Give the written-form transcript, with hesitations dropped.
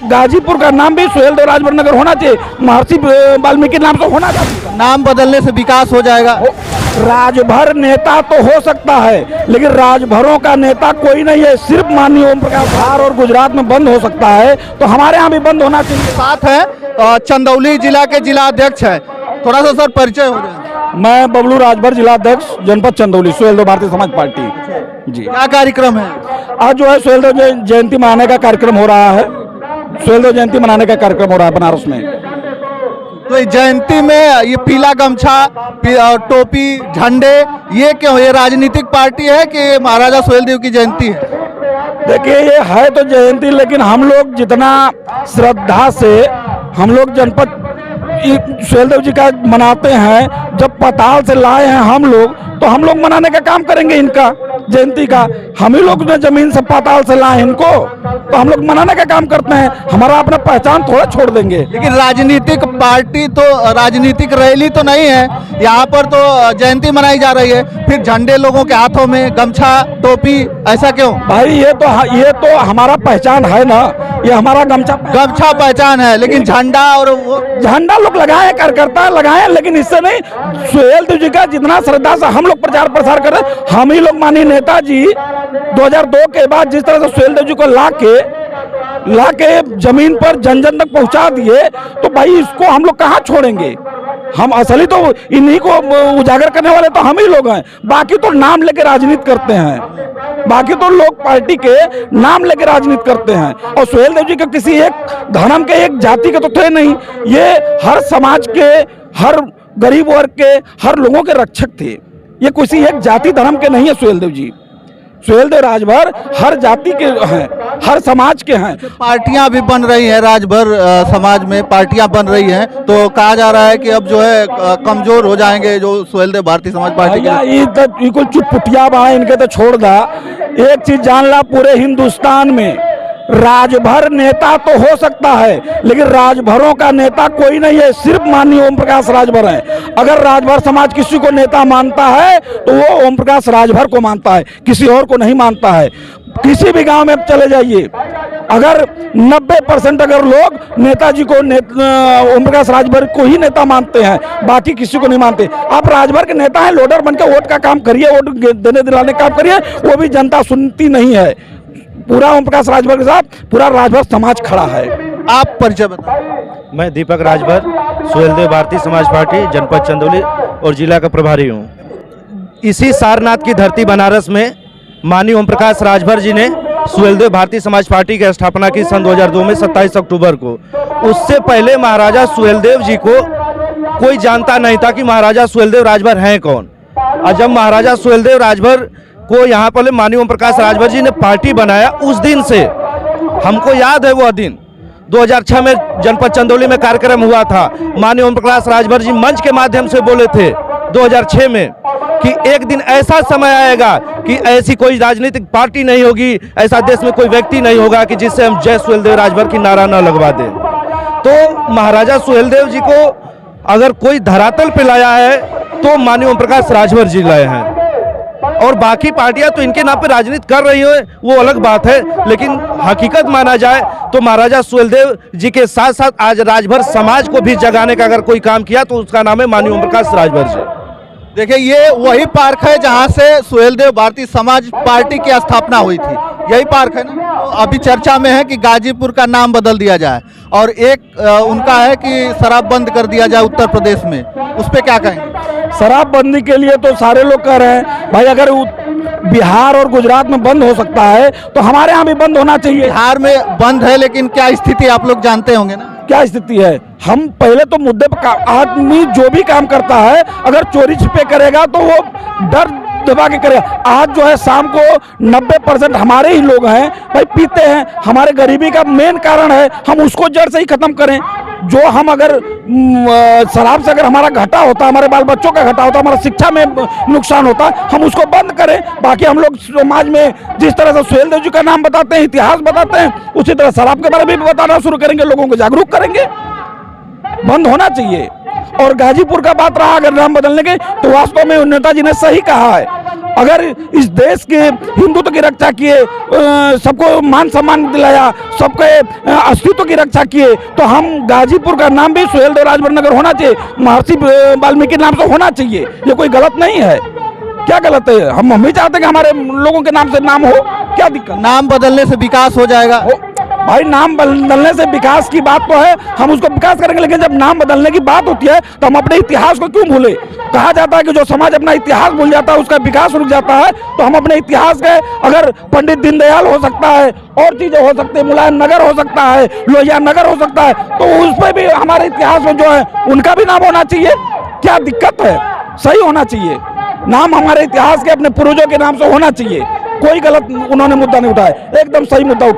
गाजीपुर का नाम भी सुहेलदेव राजभर नगर होना चाहिए, महर्षि वाल्मीकि नाम से होना चाहिए। नाम बदलने से विकास हो जाएगा। राजभर नेता तो हो सकता है, लेकिन राजभरों का नेता कोई नहीं है। सिर्फ माननीय ओम प्रकाश बिहार और गुजरात में बंद हो सकता है, तो हमारे यहाँ भी बंद होना चाहिए। साथ है चंदौली जिला के जिला अध्यक्ष है, थोड़ा सा सर परिचय हो जाए। मैं बबलू राजभर, जिला अध्यक्ष जनपद चंदौली, सुहेलदेव भारतीय समाज पार्टी। जी, क्या कार्यक्रम है? आज जो है सुहेलदेव जयंती मनाने का कार्यक्रम हो रहा है। सुहेलदेव जयंती मनाने का कार्यक्रम हो रहा है बनारस में। तो इस जयंती में ये पीला गमछा, टोपी, झंडे, ये क्यों? ये राजनीतिक पार्टी है कि महाराजा सुहेलदेव की जयंती है? देखिए, ये है तो जयंती, लेकिन हम लोग जितना श्रद्धा से हम लोग जनपद सुहेलदेव जी का मनाते हैं, जब पताल से लाए हैं हम लोग, तो हम लोग मनाने का काम करेंगे इनका जयंती का। हम ही लोग ने जमीन से पाताल से लाए इनको, तो हम लोग मनाने का काम करते हैं। हमारा अपना पहचान थोड़ा छोड़ देंगे। लेकिन राजनीतिक पार्टी तो, राजनीतिक रैली तो नहीं है यहाँ पर, तो जयंती मनाई जा रही है, फिर झंडे लोगों के हाथों में, गमछा, टोपी, ऐसा क्यों? भाई ये तो हमारा पहचान है ना, ये हमारा गमछा पहचान है, लेकिन झंडा और वो झंडा लोग लगाए, कार्यकर्ता लगाए, लेकिन इससे नहीं। सुहेलदेव जी का जितना श्रद्धा से हम लोग प्रचार प्रसार कर रहे हैं, हम ही लोग माननीय नेताजी 2002 के बाद जिस तरह से सुहेलदेव जी को लाके जमीन पर जन जन तक पहुंचा दिए, तो भाई इसको हम लोग कहाँ छोड़ेंगे। हम असली तो इन्हीं को उजागर करने वाले तो हम ही लोग हैं। बाकी तो नाम लेके राजनीति करते हैं, बाकी तो लोग पार्टी के नाम लेके राजनीति करते हैं। और सुहेलदेव जी के किसी एक धर्म के, एक जाति के तो थे नहीं, ये हर समाज के, हर गरीब वर्ग के, हर लोगों के रक्षक थे। ये किसी एक जाति धर्म के नहीं है सुहेलदेव जी। सुहेलदेव राजभर हर जाति के हैं, हर समाज के हैं। पार्टियां भी बन रही हैं, राजभर समाज में पार्टियां बन रही हैं, तो कहा जा रहा है कि अब जो है कमजोर हो जाएंगे जो सुहेलदेव भारतीय समाज पार्टी के। ये तो बिल्कुल चुटपुटिया बा, इनके तो छोड़ दा। एक चीज जान ला, पूरे हिंदुस्तान में राजभर नेता तो हो सकता है, लेकिन राजभरों का नेता कोई नहीं है। सिर्फ माननीय ओम प्रकाश राजभर है। अगर राजभर समाज किसी को नेता मानता है तो वो ओम प्रकाश राजभर को मानता है, किसी और को नहीं मानता है। किसी भी गांव में चले जाइए, अगर 90% अगर लोग नेताजी को ओम प्रकाश राजभर को ही नेता मानते हैं, बाकी किसी को नहीं मानते। आप राजभर के नेता हैं, लोडर बनकर वोट का काम करिए, वोट देने दिलाने का काम करिए, वो भी जनता सुनती नहीं है। पूरा ओम प्रकाश राजभर के साथ पूरा राजभर समाज खड़ा है। आप परिचय बताएं। मैं दीपक राजभर, सुहेलदेव भारतीय समाज पार्टी जनपद चंदौली और जिला का प्रभारी हूँ। इसी सारनाथ की धरती बनारस में माननीय ओम प्रकाश राजभर जी ने सुहेलदेव भारतीय समाज पार्टी की स्थापना की सन 2002 में 27 अक्टूबर को। उससे पहले महाराजा सुहेलदेव जी को कोई जानता नहीं था कि महाराजा सुहेलदेव राजभर हैं कौन। और जब महाराजा सुहेलदेव राजभर को यहाँ पर माननीय ओम प्रकाश राजभर जी ने पार्टी बनाया, उस दिन से हमको याद है वह दिन 2006 में जनपद चंदौली में कार्यक्रम हुआ था। माननीय ओम प्रकाश राजभर जी मंच के माध्यम से बोले थे 2006 में कि एक दिन ऐसा समय आएगा कि ऐसी कोई राजनीतिक पार्टी नहीं होगी, ऐसा देश में कोई व्यक्ति नहीं होगा कि जिससे हम जय सुहेलदेव राजभर की नारा न लगवा दें। तो महाराजा सुहेलदेव जी को अगर कोई धरातल पे लाया है तो माननीय ओम प्रकाश राजभर जी लाए हैं। और बाकी पार्टियां तो इनके नाम पे राजनीति कर रही है, वो अलग बात है, लेकिन हकीकत माना जाए तो महाराजा सुहेलदेव जी के साथ साथ आज राजभर समाज को भी जगाने का अगर कोई काम किया तो उसका नाम है माननीय ओम प्रकाश राजभर जी। देखिए, ये वही पार्क है जहां से सुहेलदेव भारतीय समाज पार्टी की स्थापना हुई थी, यही पार्क है ना। तो अभी चर्चा में है कि गाजीपुर का नाम बदल दिया जाए, और एक उनका है कि शराब बंद कर दिया जाए उत्तर प्रदेश में, उस पर क्या कहेंगे? शराबबंदी के लिए तो सारे लोग कह रहे हैं भाई, अगर बिहार और गुजरात में बंद हो सकता है तो हमारे यहाँ भी बंद होना चाहिए। बिहार में बंद है, लेकिन क्या स्थिति आप लोग जानते होंगे ना। क्या स्थिति है? हम पहले तो मुद्दे पर आदमी जो भी काम करता है, अगर चोरी छिपे करेगा तो वो डर दबा के करेगा। आज जो है शाम को 90% हमारे ही लोग हैं भाई पीते हैं। हमारे गरीबी का मेन कारण है, हम उसको जड़ से ही खत्म करें। जो हम अगर शराब से अगर हमारा घाटा होता, हमारे बाल बच्चों का घाटा होता, हमारा शिक्षा में नुकसान होता, हम उसको बंद करें। बाकी हम लोग समाज में जिस तरह से सुहेलदेव जी का नाम बताते हैं, इतिहास बताते हैं, उसी तरह शराब के बारे में भी बताना शुरू करेंगे, लोगों को जागरूक करेंगे। बंद होना चाहिए। और गाजीपुर का बात रहा अगर नाम बदलने के, तो वास्तव में नेताजी ने सही कहा है। अगर इस देश के हिंदुत्व की रक्षा किए, सबको मान सम्मान दिलाया, सबके अस्तित्व की रक्षा किए, तो हम गाजीपुर का नाम भी सुहेलदेव राजभर नगर होना चाहिए, महर्षि वाल्मीकि नाम से होना चाहिए। ये कोई गलत नहीं है। क्या गलत है? हम भी चाहते हैं कि हमारे लोगों के नाम से नाम हो, क्या दिक्कत? नाम बदलने से विकास हो जाएगा। भाई नाम बदलने से विकास की बात तो है, हम उसको विकास करेंगे, लेकिन जब नाम बदलने की बात होती है तो हम अपने इतिहास को क्यों भूले? कहा जाता है कि जो समाज अपना इतिहास भूल जाता है उसका विकास रुक जाता है। तो हम अपने इतिहास के, अगर पंडित दीनदयाल हो सकता है, और चीजें हो सकती है, मुलायम नगर हो सकता है, लोहिया नगर हो सकता है, तो उस पर भी हमारे इतिहास में जो है उनका भी नाम होना चाहिए। क्या दिक्कत है? सही होना चाहिए नाम, हमारे इतिहास के अपने पूर्वजों के नाम से होना चाहिए। कोई गलत उन्होंने मुद्दा नहीं उठाया, एकदम सही मुद्दा उठाया।